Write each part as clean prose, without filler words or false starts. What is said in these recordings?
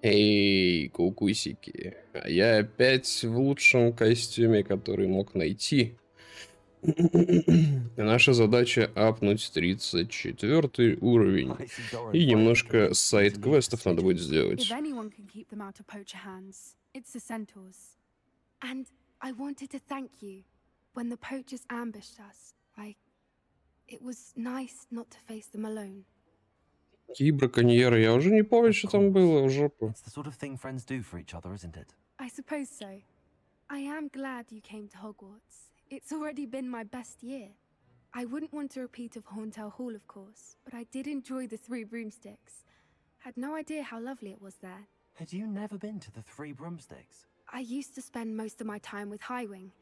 Эй, кукусики. А я опять в лучшем костюме, который мог найти. Наша задача апнуть 34 уровень. I see Dora И invited the немножко beasts into new сайд-квестов надо будет prestigions. If сделать. anyone can keep them out of poacher hands, it's the centaurs. And I wanted to thank you. When the poachers ambushed us, it was nice not to face them alone. Какие браконьеры? Я уже не помню, Of что там course. было в жопу. It's the sort of thing friends do for each other, isn't it? I suppose so. I am glad you came to Hogwarts. It's already been my best year. I wouldn't want a repeat of Hauntel Hall, of course, but I did enjoy the Three Broomsticks. Had no idea how lovely it was there. Had you never been to the Three Broomsticks? I used to spend most of my time with Highwing,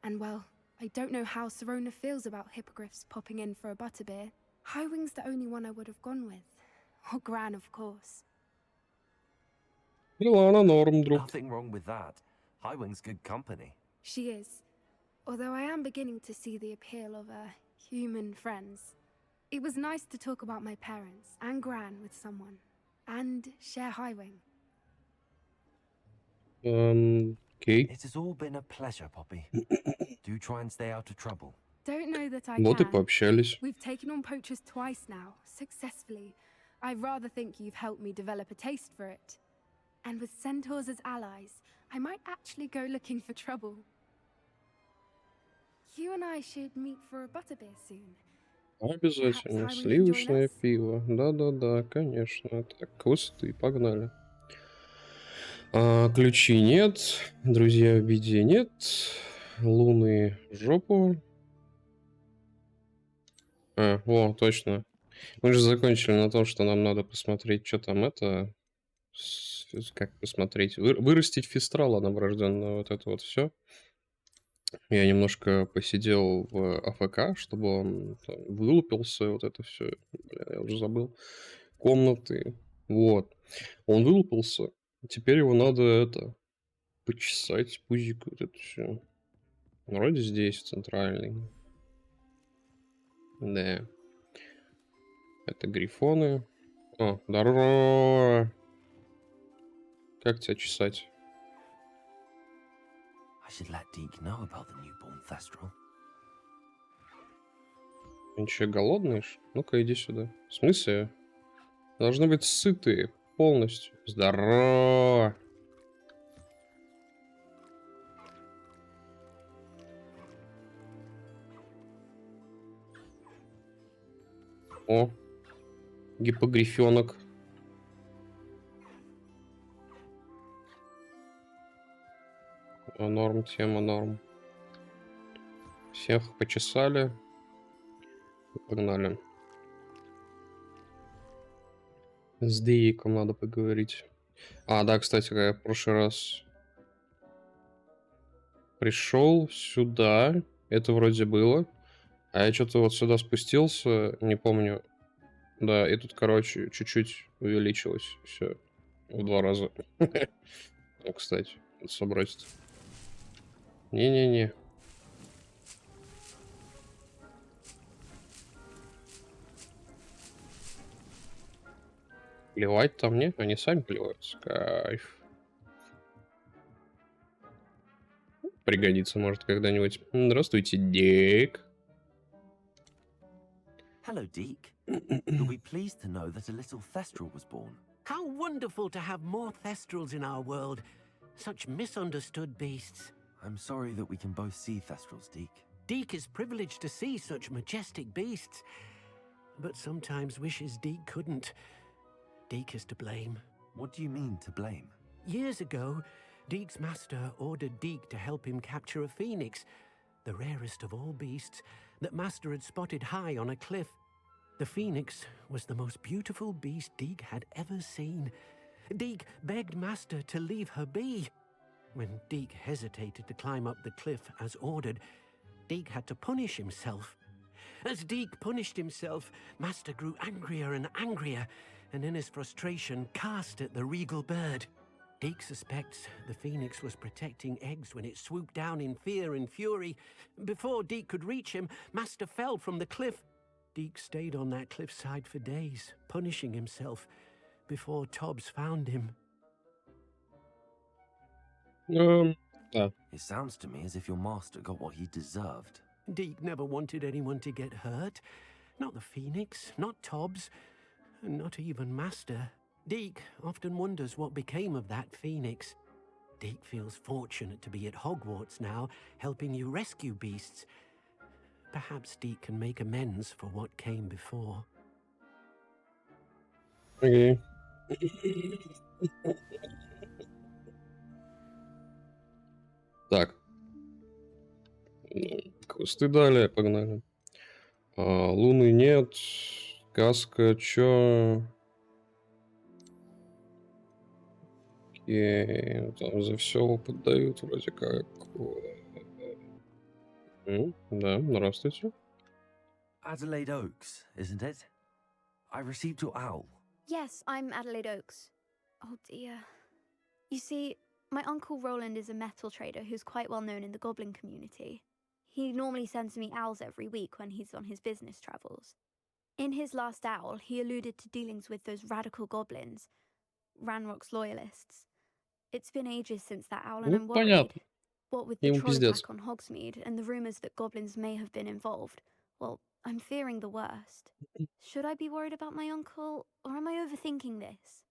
and well, I don't know how Serona feels about hippogriffs popping in for a butterbeer. Highwing's the only one I would have gone with. Or Gran, of course. Милана норм, друг. Nothing wrong with that. Highwing's good company. She is. Although I am beginning to see the appeal of human friends. It was nice to talk about my parents and Gran with someone. And share Highwing. Окей. It has all been a pleasure, Poppy. Do try and stay out of trouble. Don't know that I Вот и can. пообщались. We've taken on poachers twice now, successfully. I rather think you've helped me develop a taste for it. And with centaurs as allies, I might actually go looking for trouble. You and I should meet for a butterbeer soon. Обязательно. Perhaps Highwing can join Сливочное us? пиво. Да-да-да, конечно. Так, кусты, погнали. Ключи нет. Друзья в беде нет. Луны в жопу. Точно. Мы же закончили на том, что нам надо посмотреть, что там это... Как посмотреть? Вырастить фистрала новорожденного. Вот это вот все. Я немножко посидел в АФК, чтобы он там вылупился. Вот это все. Бля, я уже забыл. Комнаты. Вот. Он вылупился. Теперь его надо почесать пузик. Вот это все. Вроде здесь, центральный. Да. Это грифоны. О, здорово! Как тебя чесать? I should let Deke know about the newborn Thestral. Они что, голодные? Ну-ка, иди сюда. В смысле? Должны быть сытые полностью. Здорово! О, гипогрифенок. Норм, тема норм. Всех почесали. Погнали. С Дейком надо поговорить. Да, кстати, когда я в прошлый раз пришел сюда, это вроде было. А я что-то вот сюда спустился, не помню. Да, и тут, короче, чуть-чуть увеличилось все в 2 раза. Ну, кстати, собрать. Не-не-не. Плевать там нет, они сами плеваются. Кайф. Пригодится, может, когда-нибудь. Здравствуйте, Дик. Hello, Deke. You'll be pleased to know that a little Thestral was born. How wonderful to have more Thestrals in our world. Such misunderstood beasts. I'm sorry that we can both see Thestrals, Deke. Deke is privileged to see such majestic beasts, but sometimes wishes Deke couldn't. Deke is to blame. What do you mean, to blame? Years ago, Deke's master ordered Deke to help him capture a phoenix, the rarest of all beasts, that master had spotted high on a cliff. The phoenix was the most beautiful beast Deke had ever seen. Deke begged master to leave her be. When Deke hesitated to climb up the cliff as ordered, Deke had to punish himself. As Deke punished himself, master grew angrier and angrier, and in his frustration cast at the regal bird. Deke suspects the phoenix was protecting eggs when it swooped down in fear and fury. Before Deke could reach him, master fell from the cliff. Deke stayed on that cliffside for days, punishing himself, before Tobbs found him. Да. It sounds to me as if your master got what he deserved. Deke never wanted anyone to get hurt. Not the Phoenix, not Tobbs, and not even Master. Deke often wonders what became of that Phoenix. Deke feels fortunate to be at Hogwarts now, helping you rescue beasts. Perhaps Deke can make amends for what came before. Окей. Так. Квесты далее, погнали. Луны нет. Сказка, чё? Окей. Там за все опыт дают вроде как. Да, здравствуйте. Adelaide Oaks, isn't it? I received your owl. Yes, I'm Adelaide Oaks. Oh dear. You see, my uncle Roland is a metal trader who's quite well known in the goblin community. He normally sends me owls every week when he's on his business travels. In his last owl, he alluded to dealings with those radical goblins, Ranrock's loyalists. It's been ages since that owl, and Ну, I'm worried. понятно. What with the Ему troll пиздец. attack on Hogsmeade and the rumours that goblins may have been involved, well, I'm fearing the worst. Should I be worried about my uncle, or am I overthinking this?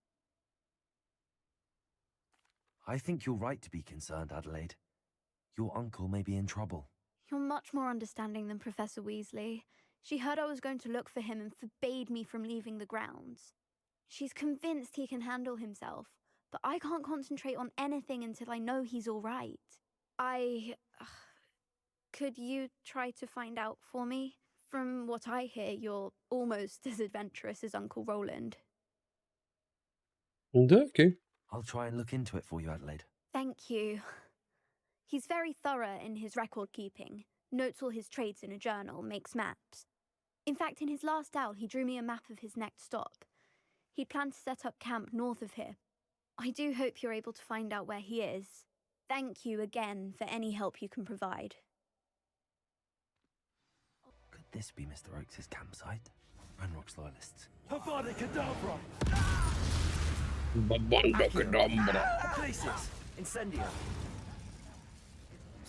I think you're right to be concerned, Adelaide. Your uncle may be in trouble. You're much more understanding than Professor Weasley. She heard I was going to look for him and forbade me from leaving the grounds. She's convinced he can handle himself, but I can't concentrate on anything until I know he's all right. Could you try to find out for me? From what I hear, you're almost as adventurous as Uncle Roland. Да, окей. I'll try and look into it for you, Adelaide. Thank you. He's very thorough in his record keeping, notes all his trades in a journal, makes maps. In fact, in his last owl, he drew me a map of his next stop. He planned to set up camp north of here. I do hope you're able to find out where he is. Thank you again for any help you can provide. Could this be Mr. Oakes' campsite? Ranrock's loyalists. Avada Kedavra! Бабанда кадамбра. Places! Incendio!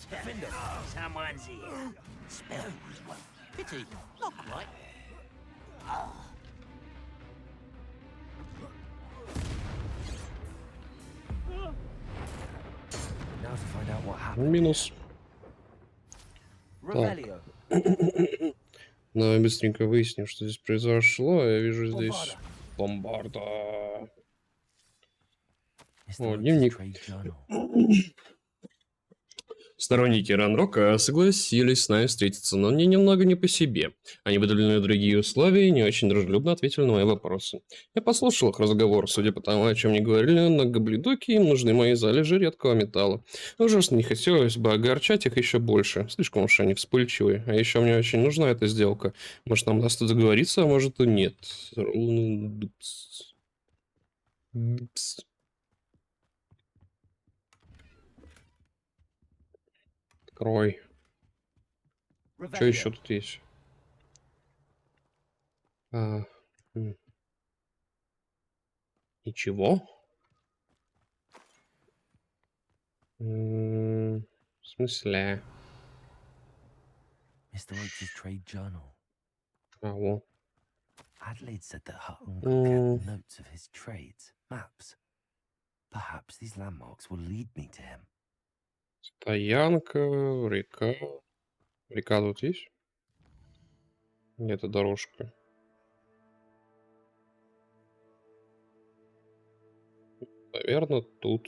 Defender! Someone's here. Spells. Pity, not quite. Now to find out what happened. Минус. Revelio! Давай быстренько выясним, что здесь произошло. Я вижу здесь бомбарда. Mr. О, Oakes' дневник. trade journal. Сторонники Ранрока согласились с нами встретиться, но мне немного не по себе. Они выдали на другие условия и не очень дружелюбно ответили на мои вопросы. Я послушал их разговор, судя по тому, о чем они говорили, на гоблидоке им нужны мои залежи редкого металла. Ужасно не хотелось бы огорчать их еще больше, слишком уж они вспыльчивые. А еще мне очень нужна эта сделка. Может, нам удастся договориться, а может и нет. Бпс. Открой. Что еще тут есть? Ничего. В смысле? Mr. Oakes' trade journal. Во. Adelaide said that her uncle kept notes of his trades, maps. Perhaps these landmarks will lead me to him. Стоянка, река. Река тут есть? Где-то дорожка. Наверное, тут.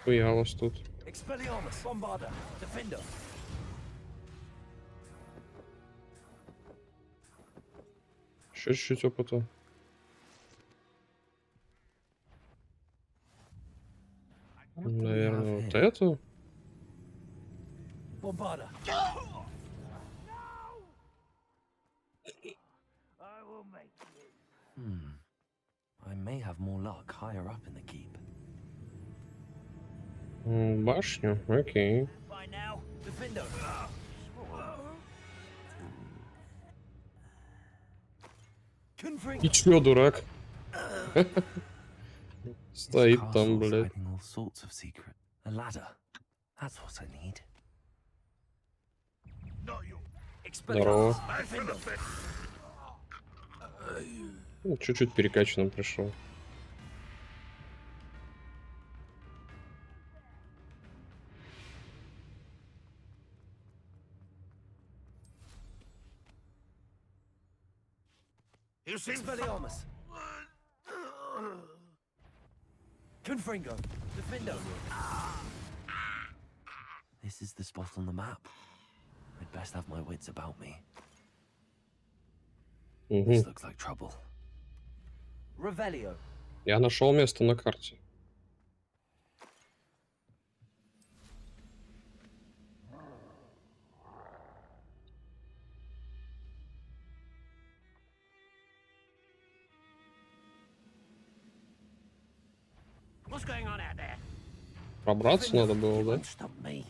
Хуя вас тут. Expelliarmus! Bombarda! Defender! Еще чуть-чуть опыта. Наверное, вот эту. Bombarda! I may have more luck higher up in the keep. Башню, окей. By now. Defender! И чё, дурак? This Стоит там, castle's блядь. hiding all sorts of secret. A ladder. That's what I need. Здорово. Defender. Ну, чуть-чуть перекачанным пришел. Expelliarmus. Confringo. Defender. This is the spot on the map. I'd best have my wits about me. This Угу. looks like trouble. Revelio. Я нашел место на карте. What's going on out there? Пробраться надо было, да? Don't stop me.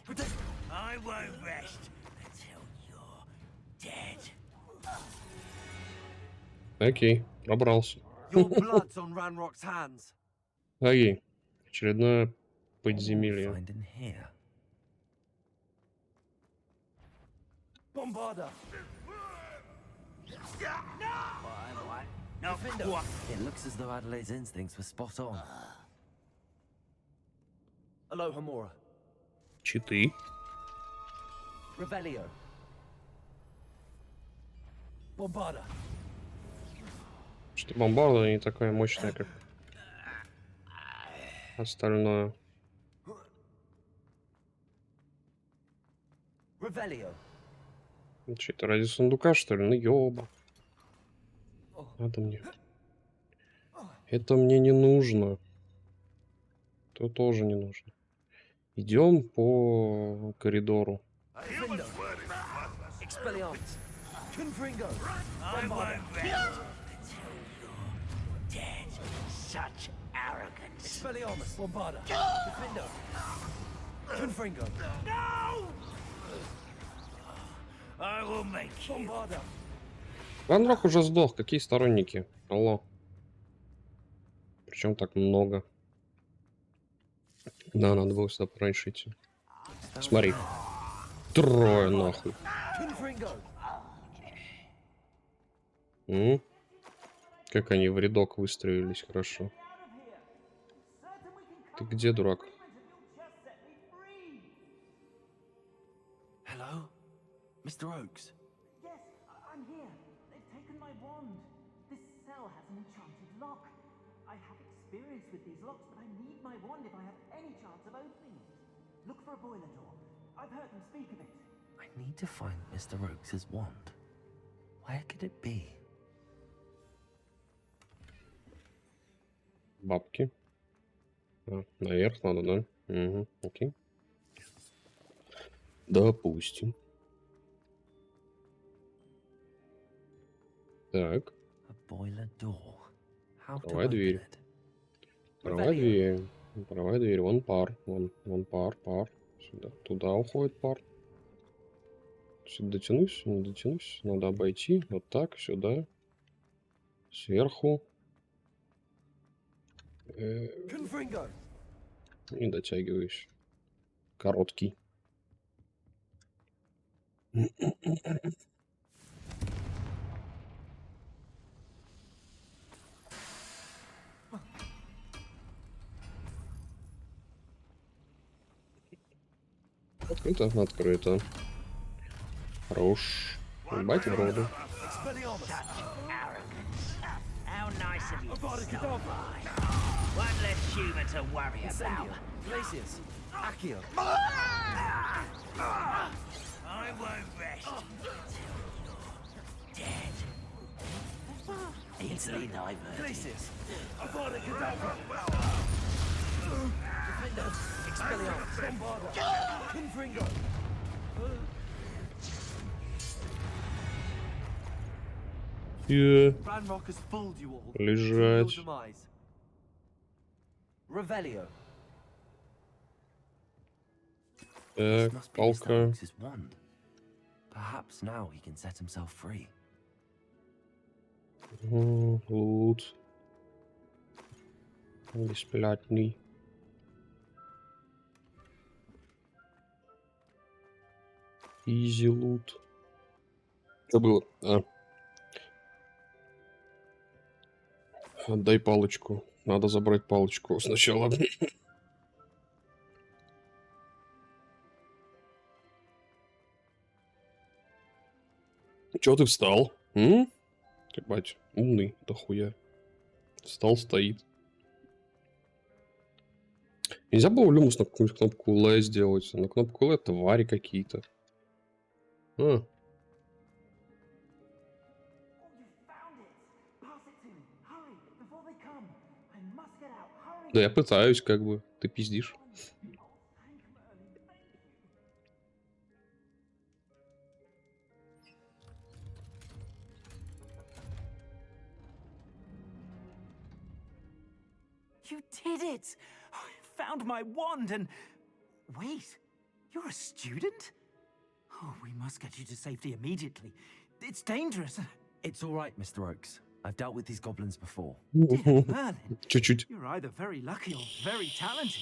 I won't rest until you're dead. Окей, пробрался. Your blood's on Ranrock's hands. Окей. Очередное What will we подземелье. find in here? Bombarda. What? No, Defender. what? It looks as though Adelaide's instincts were spot on. Alohomora. Читы. Revelio. Bombarda. Что бомбарда не такая мощная, как остальное. Revelio. Че это ради сундука, что ли? Ну ёба. Это мне. Это мне не нужно. То тоже не нужно. Идем по коридору. Defender. Expelliarmus. Confringo. I Bombarda. won't rest until you're dead. Such arrogance. Expelliarmus. Bombarda. Defender. Confringo. No! I will make you. Bombarda. Ранрок уже сдох. Какие сторонники? Алло. Причем так много. Да, надо было сюда пораньше идти. Смотри. Трое нахуй. Confringo. Как они в рядок выстроились хорошо. Ты где, дурак? Hello? Mr. Oakes? Yes, I'm here. They've taken my wand. This cell has an enchanted lock. I have experience with these locks, but I need my wand if I have any chance of opening it. Look for a boiler door. I've heard them speak of it. I need to find Mr. Oakes' wand. Where could it be? Бабки. А, наверх надо, да? Угу, окей. Допустим. Так, A boiler door. How to Давай open дверь. it? Открывай дверь. Открывай дверь. Вон пар. Вон пар. Сюда. Туда уходит пар. Сюда дотянусь? Не дотянусь. Надо обойти. Вот так, сюда. Сверху. Confringo. Не дотягиваюсь. Короткий. Открыто, открыто. Хорош. Ебать в роду. Expelliarmus. Arrogance. How nice of you to Avada stop Kedavra. by. One less human to worry Incendio. about. Glacius. Accio. I won't rest until you're dead. Easily diverted. Glacius. Avada Kedavra. Defender. Expelliarmus. Bombarda. Confringo. Ranrock has fooled you all. To your Лежать. demise. Revelio. This Так, must be Mr. палка. Oakes' wand. Perhaps now he can set himself free. Лут. Бесплатный. Изи лут. Что было? Отдай палочку. Надо забрать палочку сначала. Чё ты встал? Ебать, умный, дохуя. Встал, стоит. Нельзя было люмус на какую-нибудь кнопку L сделать. На кнопку L твари какие-то. Oh, you found it! Pass it to me. Hurry, before they come. I must get out. Hurry! Да я пытаюсь, как бы. Ты пиздишь. Thank Merlin, thank you. You did it! I found my wand and... Wait, you're a student? Oh, we must get you to safety immediately. It's dangerous. It's all right, Mr. Oakes. I've dealt with these goblins before. Dear Merlin, Чуть-чуть. you're either very lucky or very talented.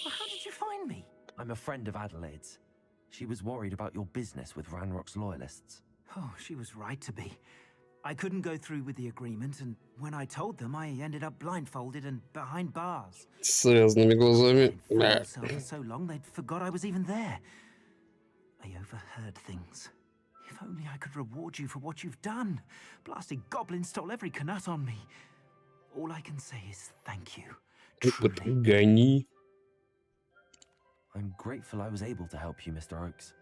Well, how did you find me? I'm a friend of Adelaide's. She was worried about your business with Ranrock's loyalists. Oh, she was right to be. I couldn't go through with the agreement, and when I told them, I ended up blindfolded and behind bars. Связанными глазами. I'd fooled myself for so long they'd forgot I was even there. I overheard things. If only I could reward you for what you've done. Blasted goblins stole every canut on me. All I can say is thank you. Опыт Truly. гони. I'm grateful I was able to help you, Mr. Oakes.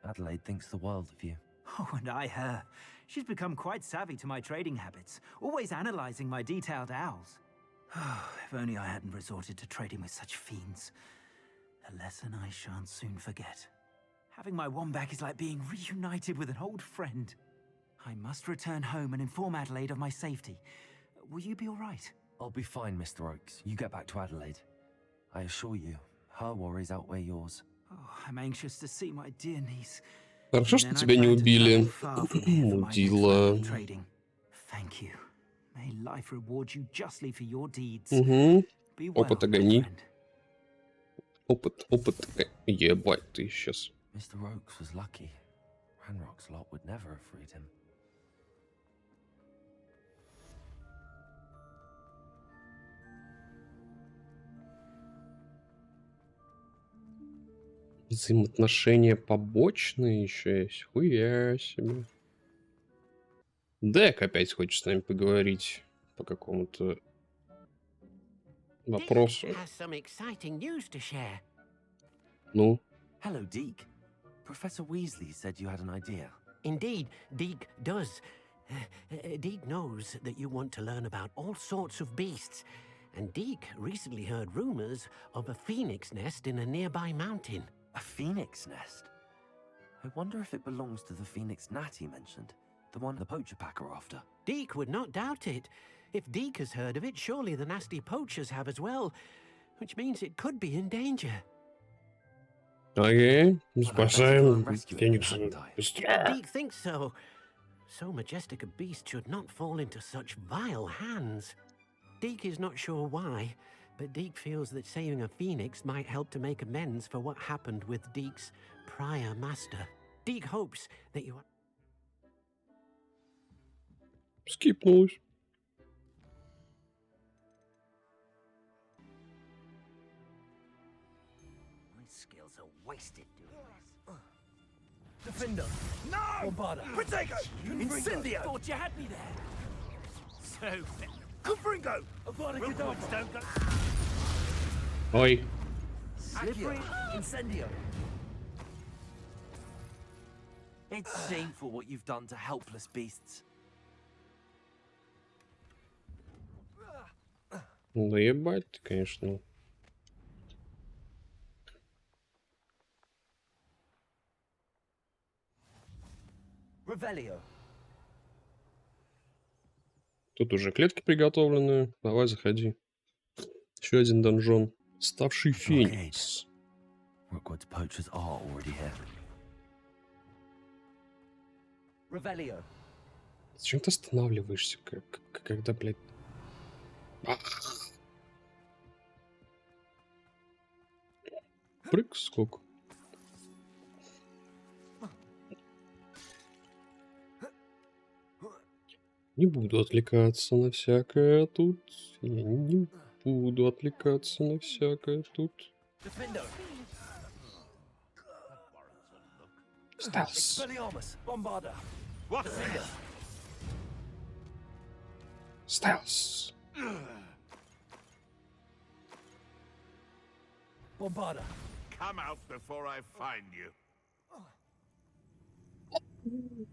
Adelaide thinks the world of you. Oh, and I her. She's become quite savvy to my trading habits, always analyzing my detailed owls. Oh, if only I hadn't resorted to trading with such fiends. A lesson I shan't soon forget. Having my wand back is like being reunited with an old friend. I must return home and inform Adelaide of my safety. Will you be all right? I'll be fine, Mr. Oakes. You get back to Adelaide. I assure you, her worries outweigh yours. Oh, I'm anxious to see my dear niece. Хорошо, что тебя не убили. Мудила. Thank you. May life reward you justly for your deeds. Угу. Be well, Опыт my огони. friend. Опыт. Ебать, ты сейчас. Mr. Oakes was lucky. Ranrock's lot would never have freed him. Взаимоотношения побочные еще есть. Хуя себе. Дек опять хочет с нами поговорить по какому-то вопросу. Has some exciting news to share. Ну, Hello, Deke. Professor Weasley said you had an idea. Indeed, Deke does. Deke knows that you want to learn about all sorts of beasts, and Deke recently heard rumors of a phoenix nest in a nearby mountain. A phoenix nest? I wonder if it belongs to the phoenix gnat he mentioned. The one the poacher pack are after. Deke would not doubt it. If Deke has heard of it, surely the nasty poachers have as well, which means it could be in danger. окей. Well, Спасаем I bet you Феникса. hadn't I? Быстро. Deke thinks so. So majestic a beast should not fall into such vile hands. Deke is not sure why, but Deke feels that saving a phoenix might help to make amends for what happened with Deke's prior master. Deke hopes that you are... Скипнулась. My skills are wasted doing this. Defender! No! Bombarda! Protego! Incendio! Thought you had me there. So, Confringo! Avada Kedavra! Don't go... Ой. Slippery! Incendio! It's shameful what you've done to helpless beasts. Ну ебать, ты, конечно. Revelio! Тут уже клетки приготовлены. Давай, заходи. Еще один донжон. Ставший Феникс. Rookwood's poachers are already here. Revelio! Зачем ты останавливаешься, когда, блядь... Прыг-скок. Не буду отвлекаться на всякое тут. Я не буду отвлекаться на всякое тут. Defender. Стелс. Expelliarmus. Bombarda. What? Defender. Стелс. Bombarda. Come out before I find you.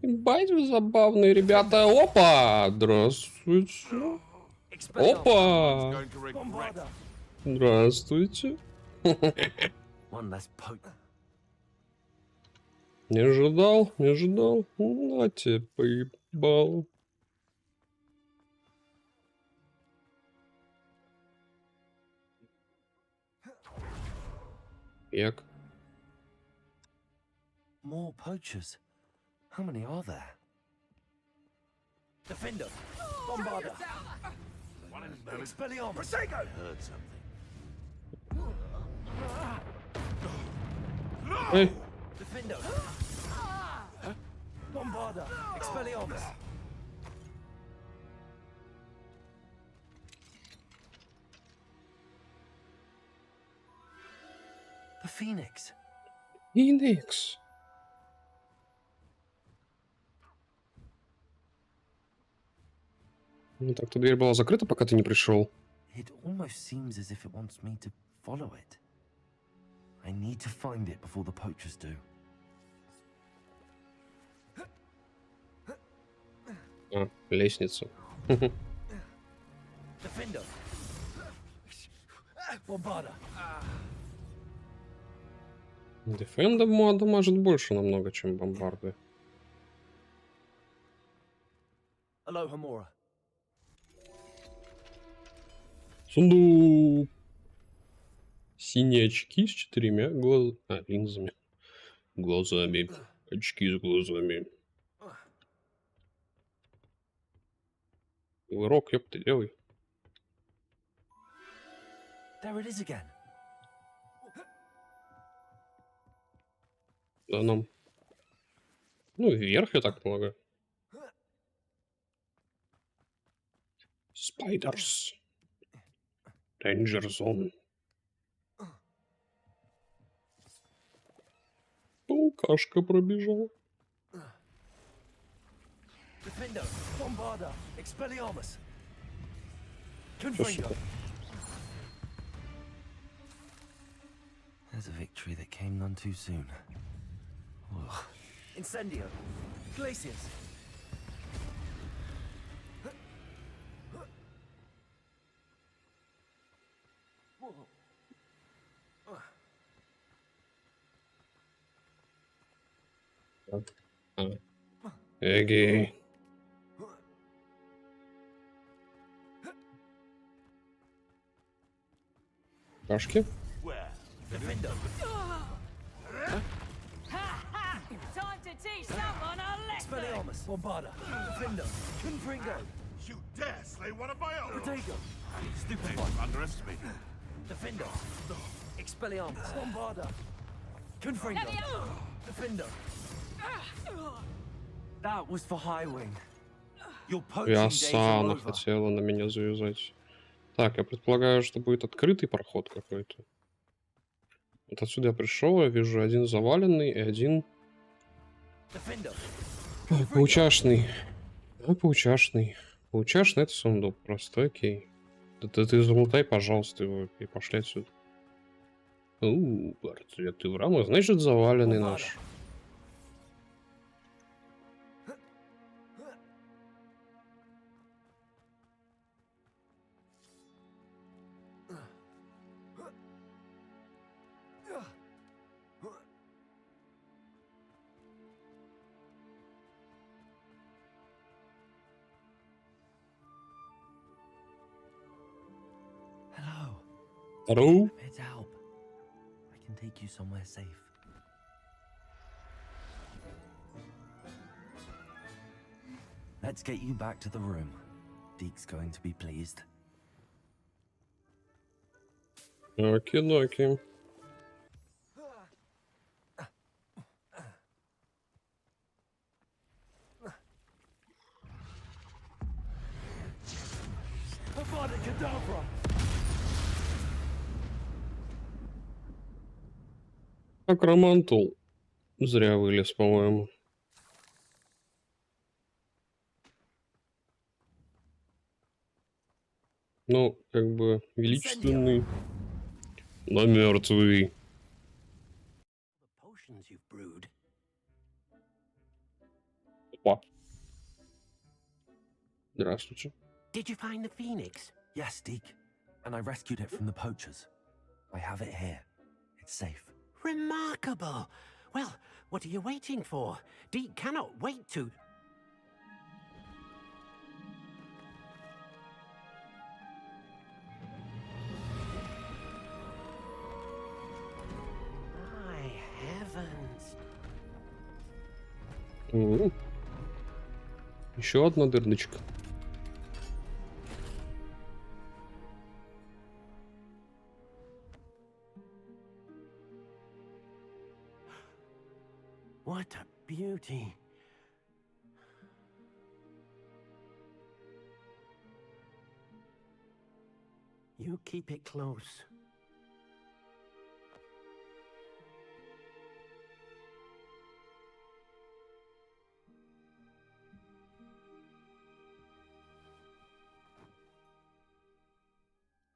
Ебать вы забавные ребята. Опа! Здравствуйте. Expelliarmus. Опа! Going to regret. Bombarda. Здравствуйте. One less poke. Не ожидал, не ожидал. На тебе поебал. Як. More poachers. How many are there? Defender. Bombarda. One in belly. Expelliarmus. Prosego. Heard something. Эй, Defender. Bombarda. Expelliarmus. The Phoenix. Индекс. Ну так-то дверь была закрыта, пока ты не пришел. It almost seems as if it wants me to follow it. I need to find it before the poachers do. А, лестница. Defender. Bombarda. Дефенда дамажит больше намного, чем бомбарды. Hello, Hamura. Сундук. Синие очки с 4 линзами. Глазами. Очки с глазами. Урок, ёпты, делай. There it is again. Да нам. Ну, вверх, я так полагаю. Spiders. Danger Zone. Букашка пробежал. Defender. Bombarda. Expelliarmus. Что Confringo. это? There's a victory that came none too soon. Ugh. Incendio. Glaciers. Эгей. Кашки? Where? Defender. Time to teach someone a lesson. Expelliarmus. Bombarda. Defender. Confringo. You dare slay one of my own? Protego. Stupid. Underestimated. Defender. Expelliarmus. Bombarda. Confringo. Defender. That was for Highwing. Your И poaching days are Асана over. хотела на меня завязать. Так, я предполагаю, что будет открытый проход какой-то. Вот отсюда я пришел, я вижу один заваленный и один Defender. паучашный. А, паучашный. Паучашный — это сундук просто, окей. Да ты залутай, пожалуйста, его и пошли отсюда. Портреты в рамах, значит, заваленный наш. Hello. Hello? I'm here to help. I can take you somewhere safe. Let's get you back to the room. Deke's going to be pleased. Оки-доки. Abracadabra! Акромантул. Зря вылез, по-моему. Ну, как бы величественный, но мертвый. The potions you've brewed. Опа. Здравствуйте. Did you find the phoenix? Yes, Deke. And I rescued it from the poachers. I have it here. It's safe. Remarkable. Well, what are you waiting for? Deke cannot wait to... My heavens. Еще одна дырочка. What a beauty. You keep it close.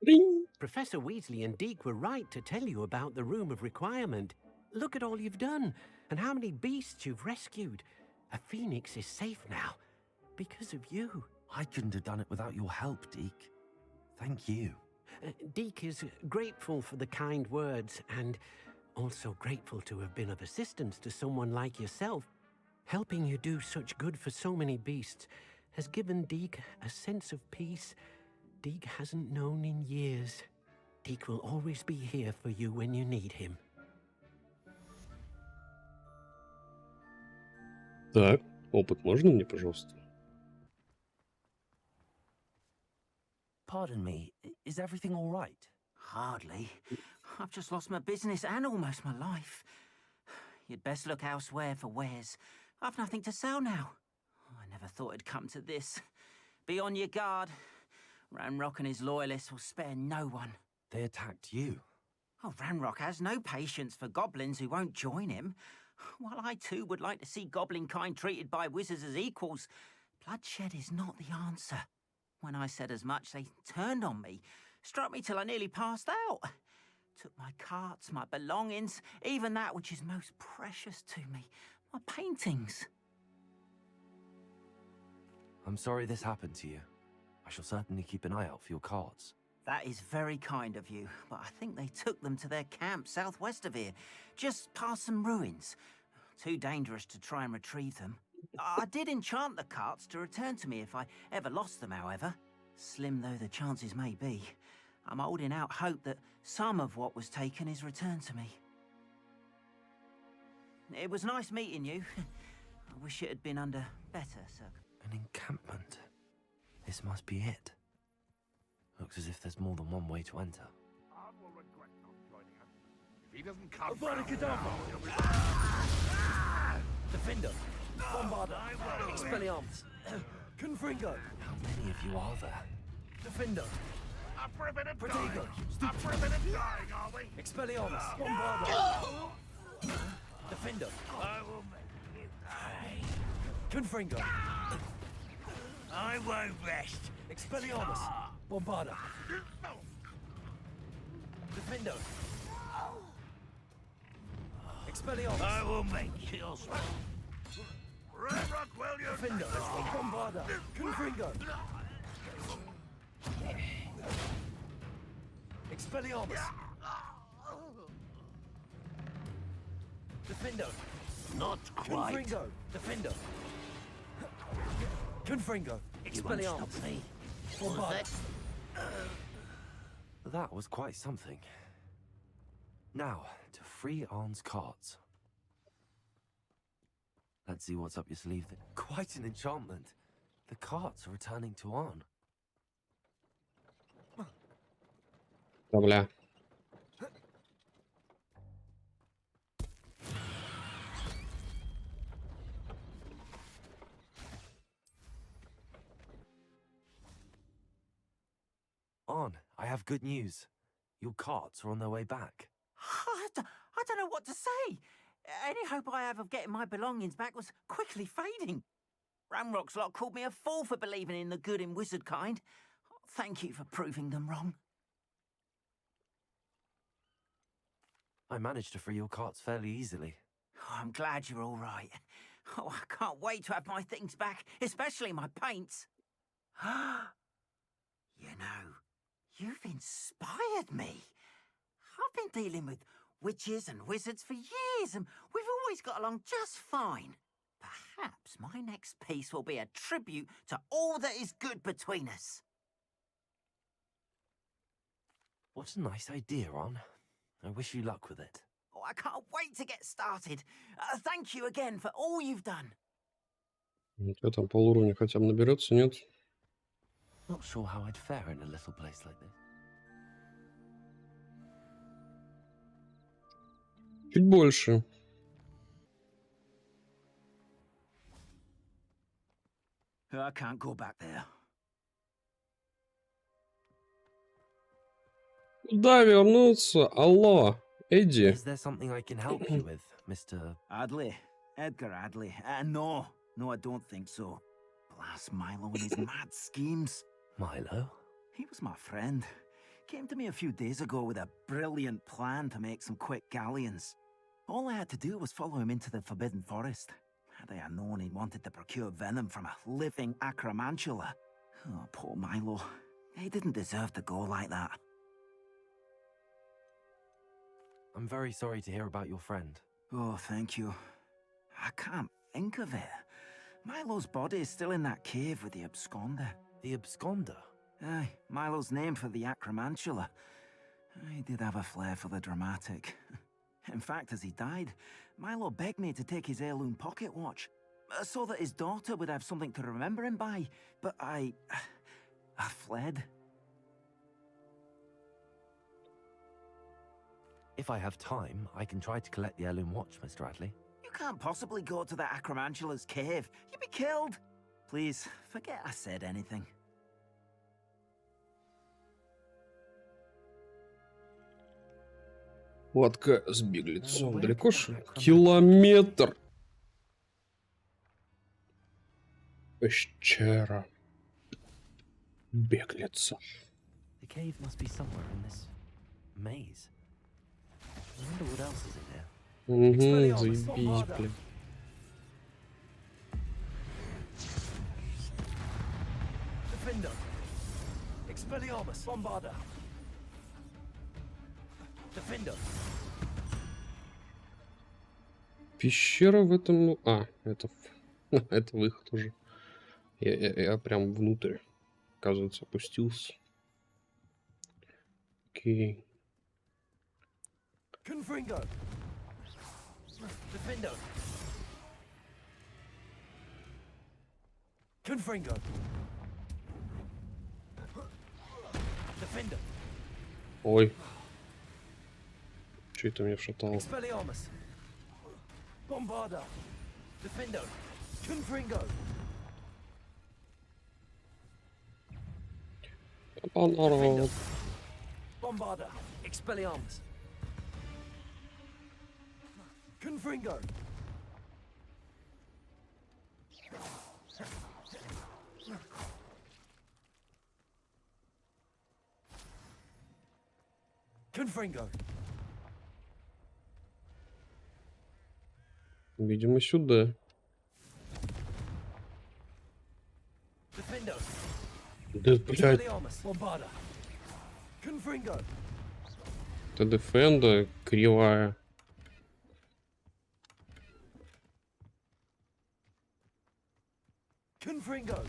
Ring. Professor Weasley and Deke were right to tell you about the Room of Requirement. Look at all you've done, and how many beasts you've rescued. A phoenix is safe now, because of you. I couldn't have done it without your help, Deke. Thank you. Deke is grateful for the kind words, and also grateful to have been of assistance to someone like yourself. Helping you do such good for so many beasts has given Deke a sense of peace Deke hasn't known in years. Deke will always be here for you when you need him. Так, опыт можно мне, пожалуйста? Pardon me, is everything all right? Hardly. I've just lost my business and almost my life. You'd best look elsewhere for wares. I've nothing to sell now. I never thought it'd come to this. Be on your guard. Ranrock and his loyalists will spare no one. They attacked you. Oh, Ranrock has no patience for goblins who won't join him. While I too would like to see goblin kind treated by wizards as equals, bloodshed is not the answer. When I said as much, they turned on me, struck me till I nearly passed out. Took my carts, my belongings, even that which is most precious to me, my paintings. I'm sorry this happened to you. I shall certainly keep an eye out for your cards. That is very kind of you, but I think they took them to their camp southwest of here, just past some ruins. Too dangerous to try and retrieve them. I did enchant the carts to return to me if I ever lost them, however. Slim though the chances may be, I'm holding out hope that some of what was taken is returned to me. It was nice meeting you. I wish it had been under better circumstances. An encampment. This must be it. Looks as if there's more than one way to enter. Art will regret not joining us. If he doesn't come Abracadabra! Defender! Bombarder! Expelliarmus! Confringo! How many of you are there? Defender! Up for a bit of Protego! Up for a bit of dying, are we? Expelliarmus! Bombarder! Defender! I will make you die. Confringo! I won't rest. Expelliarmus! Bombarder! Defender! Expelliarmus! I will make you swell. Ranrock, will you? Defender! Bombarder! Confringo! Expelliarmus! Defender! Not quite. Confringo! Defender! Confringo! Expelliarmus! me. Bombarder! That was quite something. Now, to free Arn's carts. Let's see what's up your sleeve. Quite an enchantment. The carts are returning to Arn. Да, бля. on. I have good news. Your carts are on their way back. I don't know what to say. Any hope I have of getting my belongings back was quickly fading. Ramrock's lot called me a fool for believing in the good in wizard kind. Thank you for proving them wrong. I managed to free your carts fairly easily. Oh, I'm glad you're all right. Oh, I can't wait to have my things back, especially my paints. You know, you've inspired me. I've been dealing with witches and wizards for years, and we've always got along just fine. Perhaps my next piece will be a tribute to all that is good between us. What a nice idea, Ron. I wish you luck with it. Oh, I can't wait to get started. Thank you again for all you've done. Что там, полуровня хотя бы наберется, нет? Not sure how I'd fare in a little place like this. Чуть больше. I can't go back there. Куда вернуться? Алло, Эдди. Is there something I can help you with, Mr. Adley. Edgar Adley. No, I don't think so. Blast Milo and his mad schemes. Milo? He was my friend. Came to me a few days ago with a brilliant plan to make some quick galleons. All I had to do was follow him into the Forbidden Forest. Had I known he wanted to procure venom from a living acromantula. Oh, poor Milo. He didn't deserve to go like that. I'm very sorry to hear about your friend. Oh, thank you. I can't think of it. Milo's body is still in that cave with the absconder. The absconder? Aye, Milo's name for the acromantula. He did have a flair for the dramatic. In fact, as he died, Milo begged me to take his heirloom pocket watch, so that his daughter would have something to remember him by, but I fled. If I have time, I can try to collect the heirloom watch, Mr. Adley. You can't possibly go to the acromantula's cave. You'd be killed. Please, forget I said anything. Лодка с беглецом. Далеко же? Километр. Пещера беглеца. The cave must be somewhere in this maze. I wonder what else is in here. Заебись, блин. Defender. Expelliarmus. Bombarder. Defender. Пещера в этом... Ну, это... это выход уже. Я прям внутрь, оказывается, опустился. Окей. Confringo. Defender. Confringo. Defender. Ой. Че это меня вшатало? Expelliarmus. Bombarder. Defender. Confringo. Народ. Bombarder. Expelliarmus. Confringo. Confringo. Видимо, сюда. Defender. Да, блядь. Expelliarmus. Bombarder. Confringo. Это дефенда кривая. Confringo.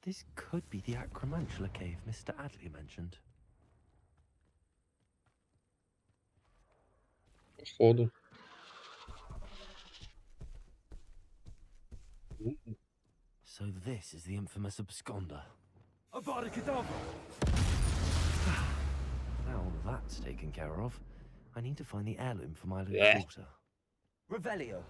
This could be the acromantula cave Mr. Adley mentioned. Походу. So this is the infamous absconder. Avada Kedavra. Now that's taken care of, I need to find the heirloom for my little Yeah. daughter. Revelio.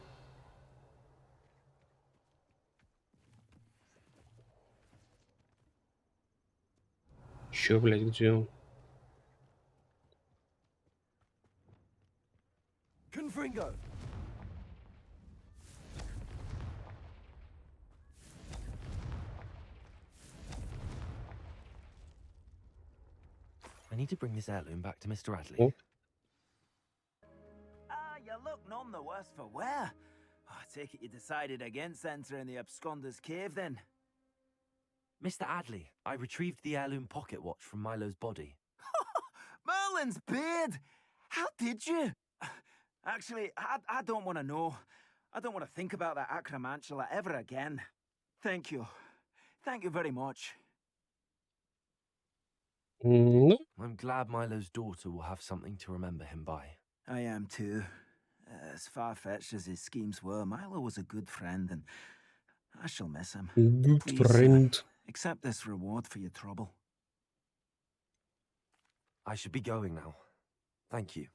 Чё, блядь, где он? Confringo! I need to bring this heirloom back to Mr. Adley. О, Ah, you look none the worse for wear. Oh, I take it you decided against entering the absconder's cave then. Mr. Adley, I retrieved the heirloom pocket watch from Milo's body. Merlin's beard! How did you? Actually, I don't want to know. I don't want to think about that acromantula ever again. Thank you. Thank you very much. ну, I'm glad Milo's daughter will have something to remember him by. I am too. As far-fetched as his schemes were, Milo was a good friend, and I shall miss him. good Please, friend. accept this reward for your trouble. I should be going now. Thank you.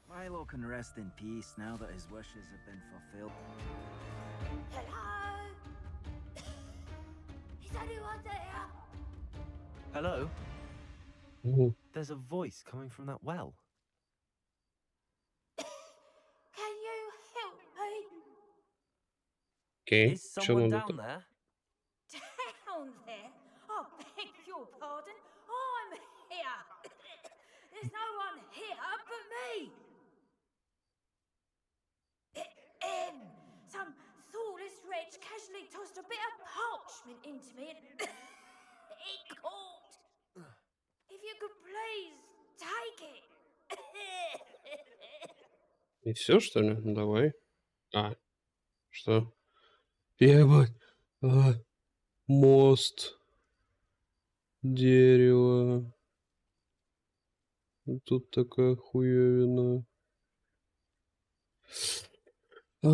Milo can rest in peace now that his wishes have been fulfilled. Hello? Is anyone there? Hello? Ну, There's a voice coming from that well. Can you help me? окей, Is чё someone надо? down there? Down there? I beg your pardon. I'm here. There's no one here but me. Some thoughtless wretch casually tossed a bit of parchment into me and it caught. If you could please take it. И все, что ли? Ну, давай. А, что? Ебать. А, мост. Дерево. Тут такая хуёвина. А,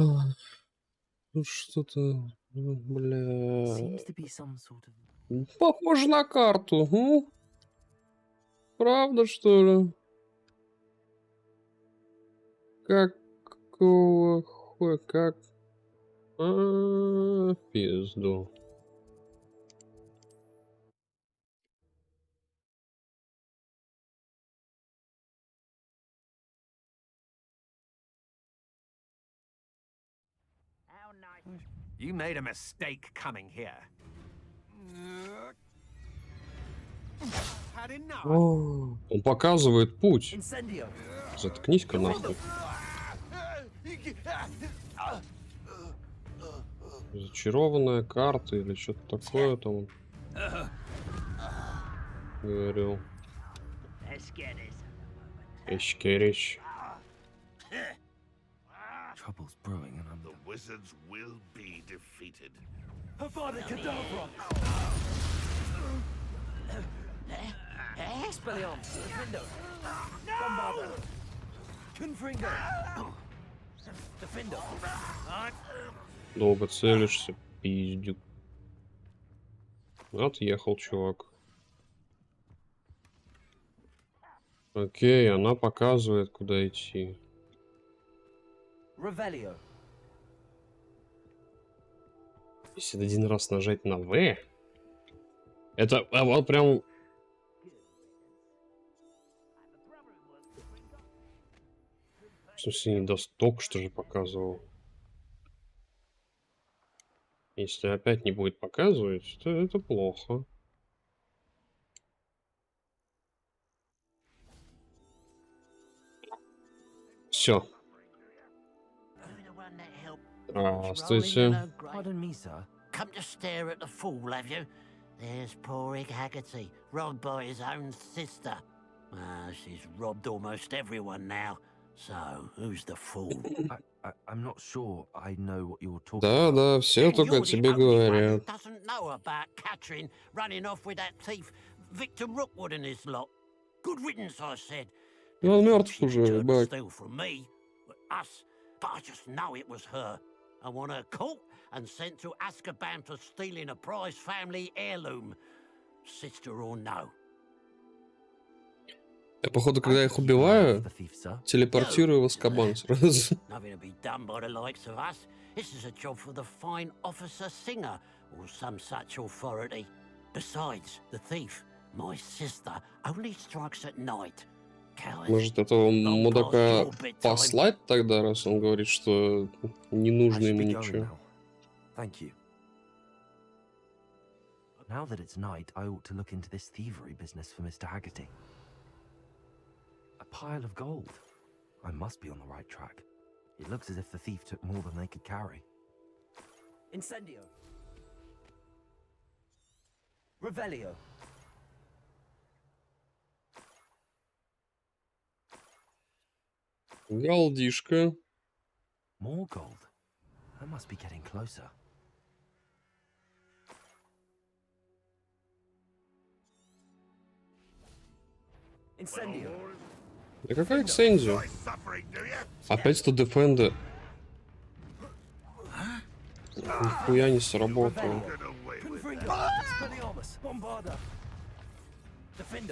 тут что-то... Бля... Seems to be some sort of... Похоже на карту. Правда, что ли? Какого хуя? Как? Пизду. How nice. You made a mistake coming here. Had enough. Он показывает путь. Incendio! Заткнись-ка нахуй. Зачарованная карта или что-то такое там он говорил. Эшкерич. Trouble's brewing and I'm... The wizards will be defeated. Avada Kedavra! Expelliarmus! Defendo! Bombardo! Confringo! Defendo! Долго целишься, пиздюк. Отъехал, чувак. Окей, она показывает, куда идти. Revelio! Если один раз нажать на В, это вот прям... В смысле, не даст, только что же показывал. Если опять не будет показывать, то это плохо. Все. Здравствуйте. Pardon me, sir. Come to stare at the fool, have you? There's poor Egg Haggerty, robbed by his own sister. She's robbed almost everyone now. So, who's the fool? I'm not sure I know what you're talking Да, about. да, все только You're the тебе only one who говорят. doesn't know about Catherine running off with that thief, Victor Rookwood and his lot. Good riddance, I said. Ну, он мертв She уже, returned to ебать. steal from me, us, but I just know it was her. I want her caught and sent to Azkaban for stealing a prize family heirloom, sister or no. Я, походу, когда их убиваю, The thief, sir. телепортирую в Азкабан сразу. Nothing to be done by the likes of us. This is a job for the fine officer Singer or some such authority. Besides, the thief, my sister, only strikes at night. Coward. Может, этого Long мудака past your bedtime. послать тогда, раз он говорит, что не I нужно should ему be going ничего? now. Thank you. Now that it's night, I ought to look into this thievery business for Mr. Haggerty. A pile of gold. I must be on the right track. It looks as if the thief took more than they could carry. Incendio. Revelio. Галдишка. More gold. I must be getting closer. Incendio. Да какая Эксензио? Опять то Defender. Нихуя не сработало.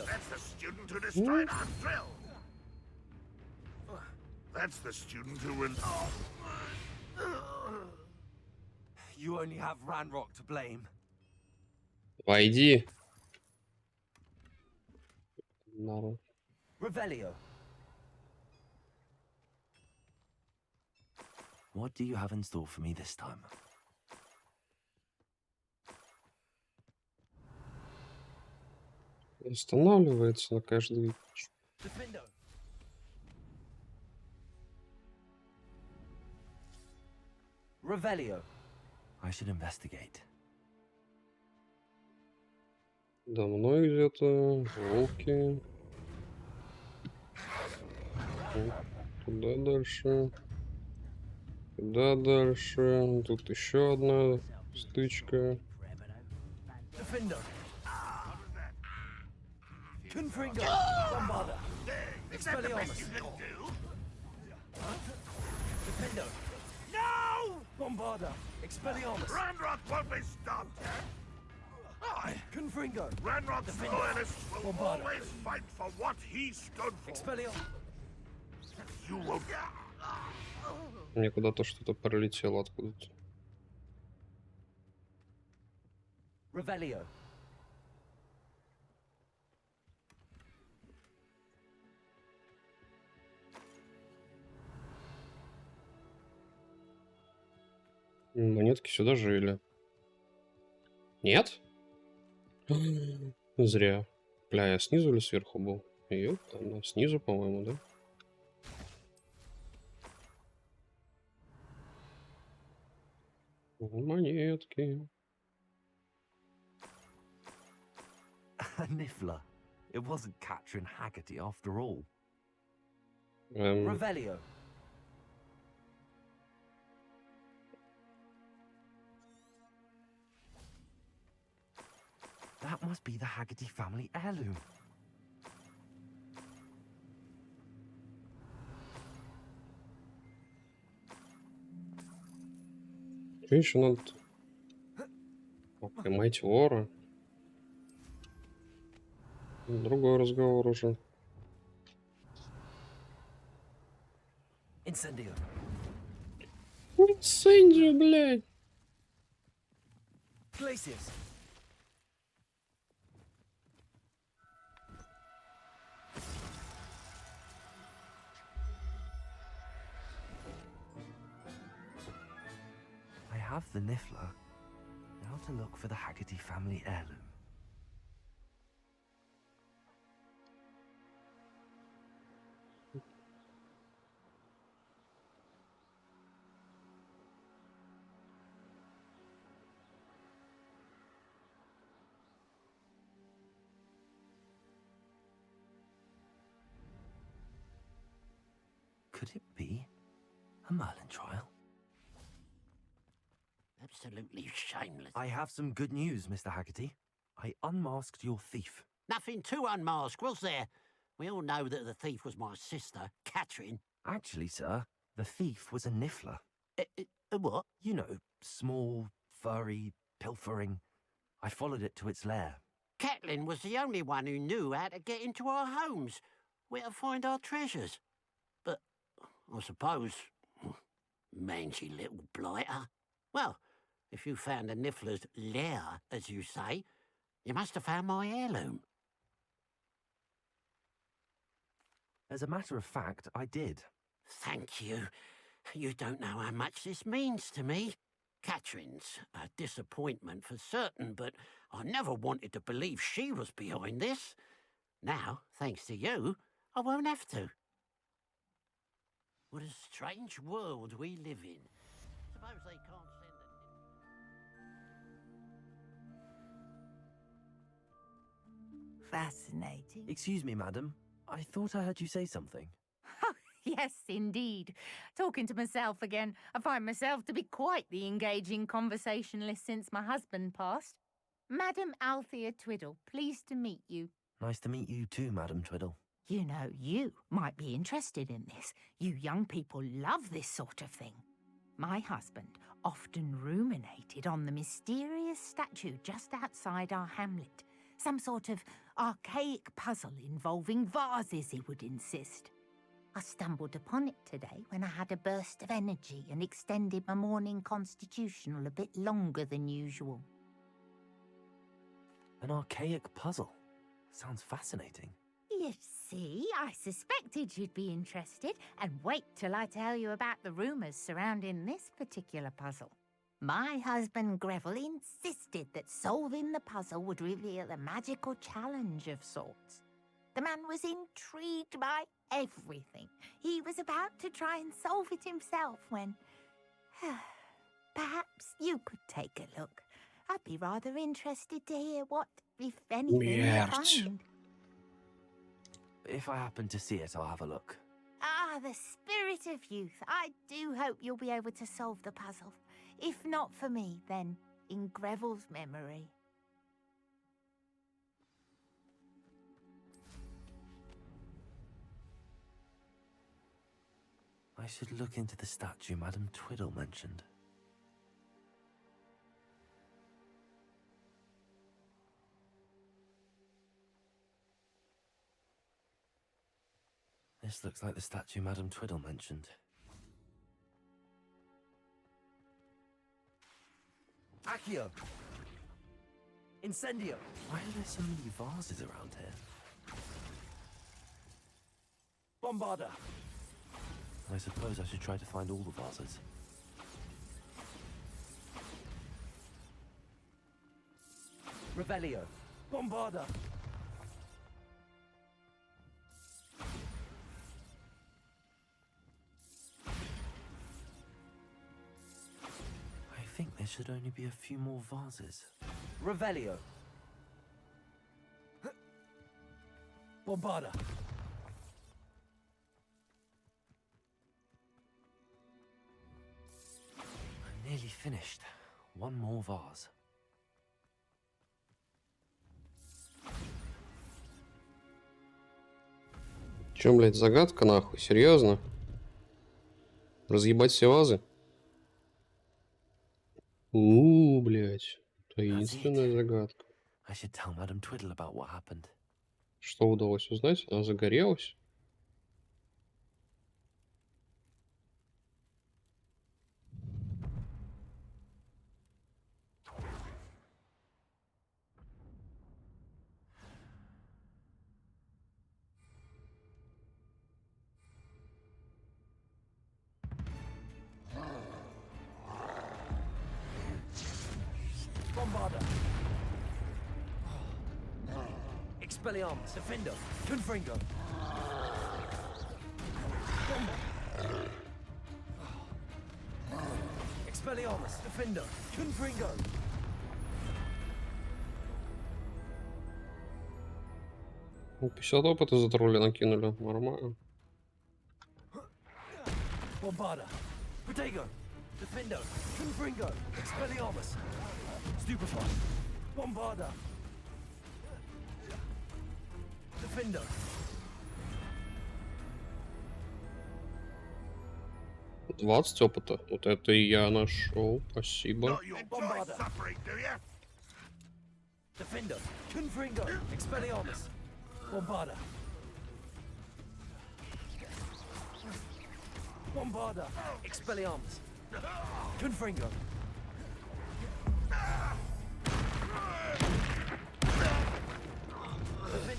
That's the student who destroyed our drill. That's the student who will. You only have Ranrock to blame. Войди. Народ. Revelio. What do you have in store for me this time? Останавливается на каждый. Defendo. Revelio. I should investigate. Да мной где-то волки. Куда дальше? Куда дальше? Тут еще одна стычка. Defendo. Confringo. Bombarda. Expelliarmus. Defendo. No! Bombarda. Expelliarmus. Ranrock won't be stopped. Aye. Confringo. Ranrock's loyalists will Bombarda. always fight for what he stood for. Expelliarmus. You won't. Мне куда-то что-то пролетело откуда-то. Revelio. Монетки сюда жили. Нет? Зря. Бля, я снизу или сверху был? Ёп, там, да, снизу, по-моему, да? Монетки. A niffler. It wasn't Catherine Haggerty after all. Revelio. That must be the Haggerty family heirloom. Что еще надо? Поймать вора. Другой разговор уже. Incendio. Инцендио, блядь. Glacius. I have the niffler. Now to look for the Haggerty family heirloom. Could it be a Merlin trial? Absolutely shameless. I have some good news, Mr. Haggerty. I unmasked your thief. Nothing to unmask, was there? We all know that the thief was my sister, Catherine. Actually, sir, the thief was a niffler. A what? You know, small, furry, pilfering. I followed it to its lair. Catelyn was the only one who knew how to get into our homes, where to find our treasures. But I suppose, mangy little blighter. Well, if you found the niffler's lair, as you say, You must have found my heirloom. As a matter of fact, I did. Thank you. You don't know how much this means to me. Catherine's a disappointment for certain, but I never wanted to believe she was behind this. Now, thanks to you, I won't have to. What a strange world we live in. Suppose they can't send a... Fascinating. Excuse me, madam. I thought I heard you say something. Oh, yes, indeed. Talking to myself again. I find myself to be quite the engaging conversationalist since my husband passed. Madam Althea Twiddle, pleased to meet you. Nice to meet you too, Madam Twiddle. You know, you might be interested in this. You young people love this sort of thing. My husband often ruminated on the mysterious statue just outside our hamlet. Some sort of archaic puzzle involving vases, he would insist. I stumbled upon it today when I had a burst of energy and extended my morning constitutional a bit longer than usual. An archaic puzzle. Sounds fascinating. You see, I suspected you'd be interested, and wait till I tell you about the rumours surrounding this particular puzzle. My husband Greville insisted that solving the puzzle would reveal a magical challenge of sorts. The man was intrigued by everything. He was about to try and solve it himself when... Perhaps you could take a look. I'd be rather interested to hear what, if anything, you find. If I happen to see it, I'll have a look. Ah, the spirit of youth. I do hope you'll be able to solve the puzzle. If not for me, then in Greville's memory. I should look into the statue Madam Twiddle mentioned. This looks like the statue Madam Twiddle mentioned. Accio! Incendio! Why are there so many vases around here? Bombarda! I suppose I should try to find all the vases. Revelio! Bombarda! I think there should only be a few more vases. Revelio! Bombarda! I'm nearly finished. One more vase. Чё, блядь, загадка нахуй? Серьезно? Разъебать все вазы? Блядь. Таинственная загадка. I should tell Madam Twiddle about what happened. Что удалось узнать? Она загорелась? Bombarda! Expelliarmus, Defender, Confringo! Expelliarmus, Defender, Confringo! Ну, 50 опыта за тролля накинули. Нормально. Bombarda! Protego! Defender, Confringo! Expelliarmus! Stupefy! Bombarda! Defender! 20 опыта. Вот это и я нашел. Спасибо. Bombarda! Defender, Confringo! Expelliarmus! Bombarda! Bombarda! Expelliarmus! Confringo!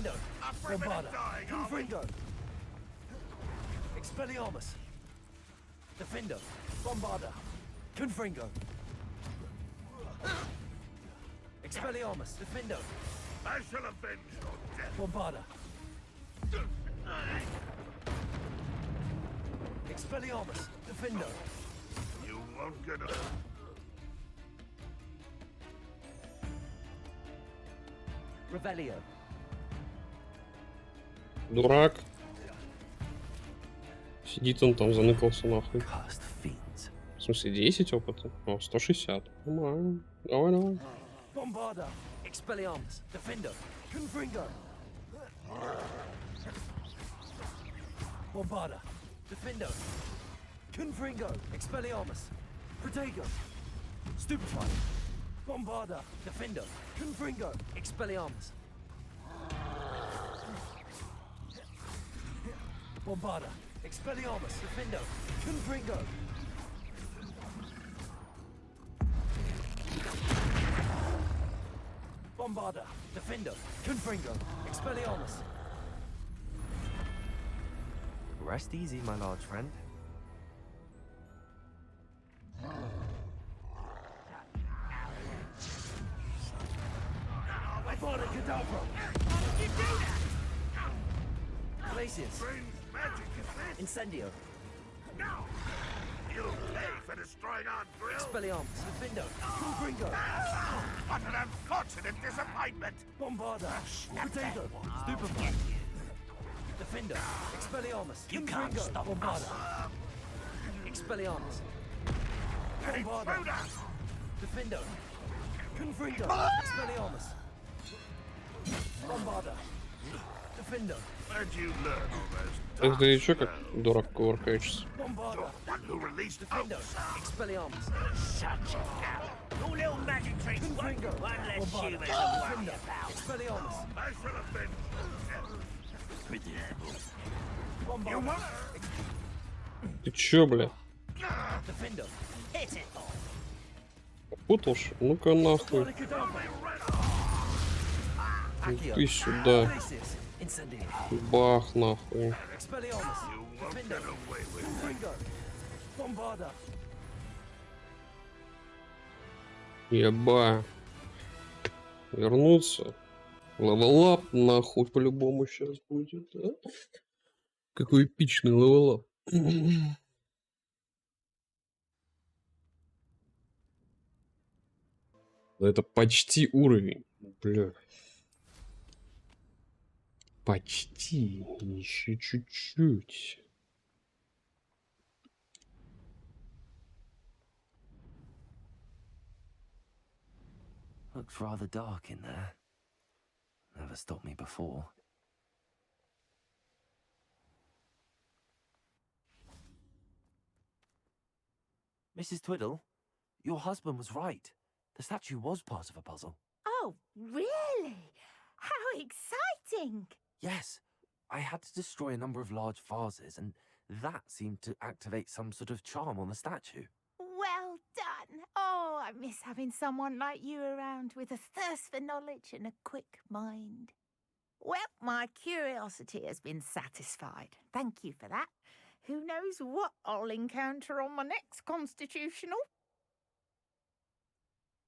Defender. Bombarda. Confringo. Expelliarmus. Defender. Bombarda. Confringo. Expelliarmus. Defender. I shall avenge your death. Bombarda. Expelliarmus. Defender. You won't get up. Revelio. Дурак. Сидит он там, заныкался нахуй. Cast fiends. В смысле, 10 опыта? О, 160. Нормально. Давай, давай. Bombarda. Expelliarmus. Defender. Confringo. Bombarda. Defender. Confringo. Expelliarmus. Protego. Stupefy. Bombarda. Defender. Confringo. Expelliarmus. Bombarda. Expelliarmus. Defender. Confringo. Bombarda. Defender. Confringo. Expelliarmus. Rest easy, my large friend. Bombarda Cadabra. Glacius. Incendio. Now! You'll pay for destroying our grill! Expelliarmus. Defender. Confringo. What an unfortunate disappointment! Bombarda. Protego. Stupefy. Defender. Expelliarmus. You can't Confringo. stop Bombarda. Expelliarmus. Bombarda. Defender. Confringo. Expelliarmus. Bombarda. Defender. Where'd you learn all those? Эх, да и чё, как дурак кувыркаешься? Bombarda. One who released Defender. Expelliarmus. such a coward! Your little magic tricks won't Confringo. one less Bombarda. human to worry Defender. about. Expelliarmus. I shall avenge you Bombarda. won't! Ты чё, бля? Defender. Hit it all! Попутался? Ну-ка нахуй. Bombarda Cadabra. Ты сюда. Glacius. Incendio. Бах нахуй. Expelliarmus. You won't Defender. get away with it. Confringo. Bombarda. Еба. Вернуться. Левелап нахуй по-любому сейчас будет, да? Какой эпичный левелап. Это почти уровень. Бля. Почти. Еще чуть-чуть. Looks rather dark in there. Never stopped me before. Mrs. Twiddle, your husband was right. The statue was part of a puzzle. Oh, really? How exciting! Yes, I had to destroy a number of large vases, and that seemed to activate some sort of charm on the statue. Well done. Oh, I miss having someone like you around with a thirst for knowledge and a quick mind. Well, my curiosity has been satisfied. Thank you for that. Who knows what I'll encounter on my next constitutional?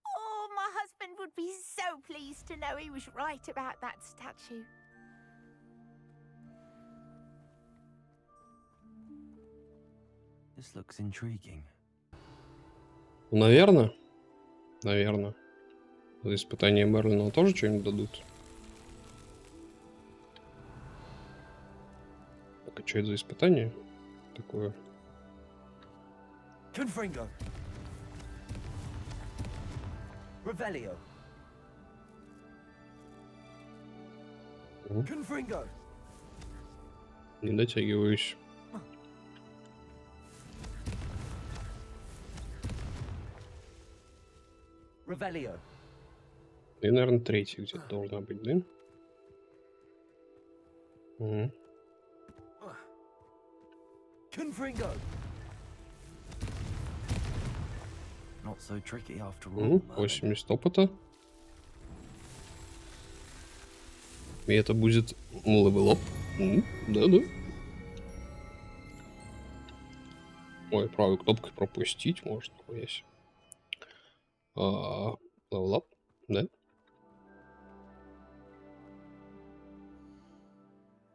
Oh, my husband would be so pleased to know he was right about that statue. This looks intriguing. Наверное. Наверное. За испытание Мерлина тоже что-нибудь дадут. Так, а что это за испытание такое? Confringo. Revelio. Confringo. Не дотягиваюсь. Revelio. И, наверное, третий где-то должна быть, да? Угу. Confringo. Not so tricky after all. 80 опыта. И это будет левелоп. Да-да. Ой, правой кнопкой пропустить можно. Левелоп, да?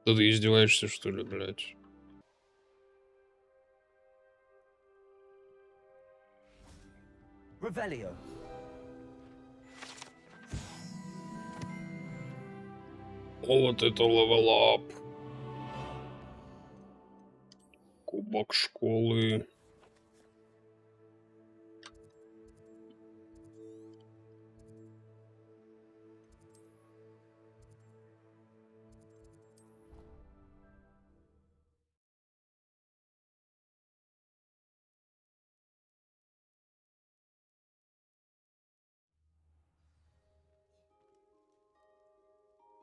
Да ты издеваешься, что ли, блядь? Revelio. Вот это левелап. Кубок школы.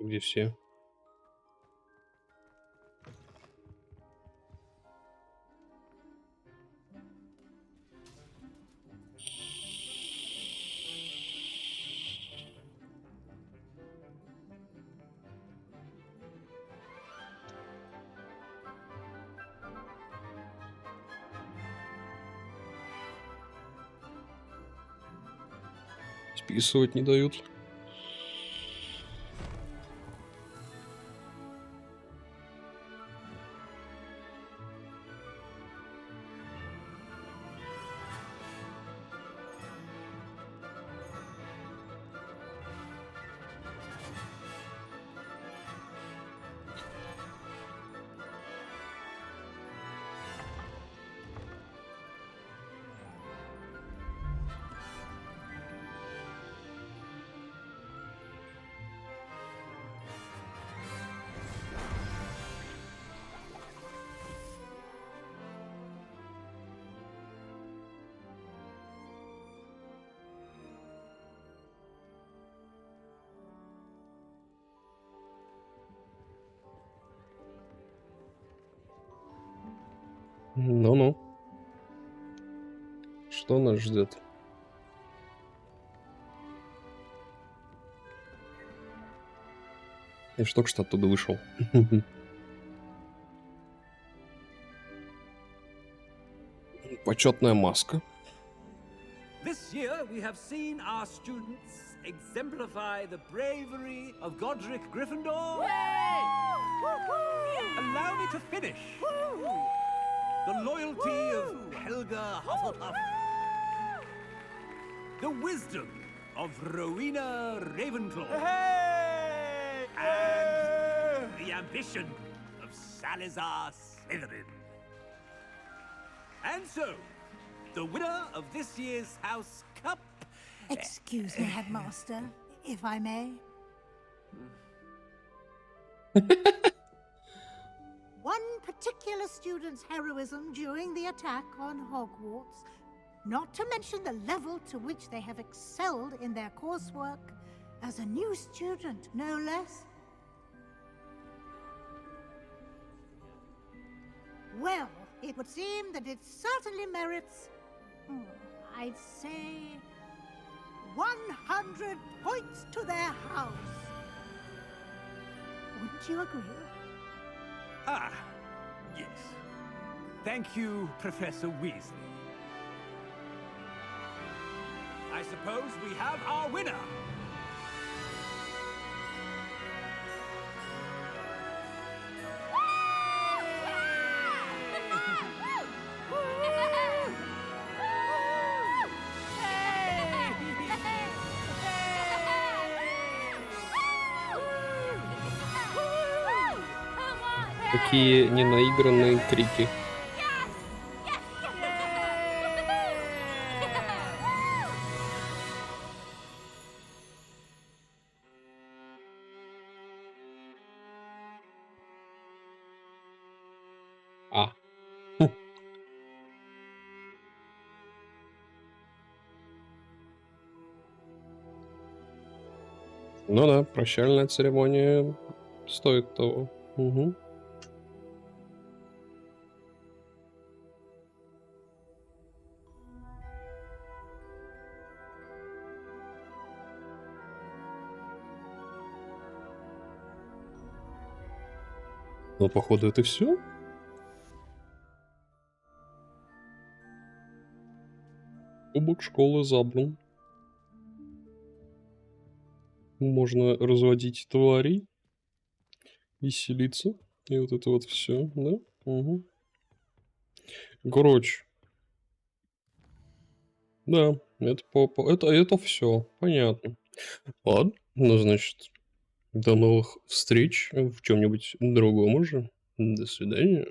Где все? Списывать не дают. Ну-ну. Что нас ждет? Я ж только что оттуда вышел. Почетная маска. This year we have seen our students exemplify the bravery of Godric Gryffindor. Allow me to finish. The loyalty of Helga Hufflepuff. The wisdom of Rowena Ravenclaw. And the ambition of Salazar Slytherin. And so, the winner of this year's House Cup... Excuse me, Headmaster, if I may. One particular student's heroism during the attack on Hogwarts, not to mention the level to which they have excelled in their coursework, as a new student, no less. Well, it would seem that it certainly merits, I'd say, 100 points to their house. Wouldn't you agree? Ah, yes. Thank you, Professor Weasley. I suppose we have our winner. Такие ненаигранные крики. Ну да, прощальная церемония стоит того. Угу. Ну, походу, это все. Кубок школы забран. Можно разводить тварей, веселиться. И вот это вот все, да? Угу. Короче. Да, это все, понятно. Ладно, ну, значит, до новых встреч в чем-нибудь другом уже. До свидания.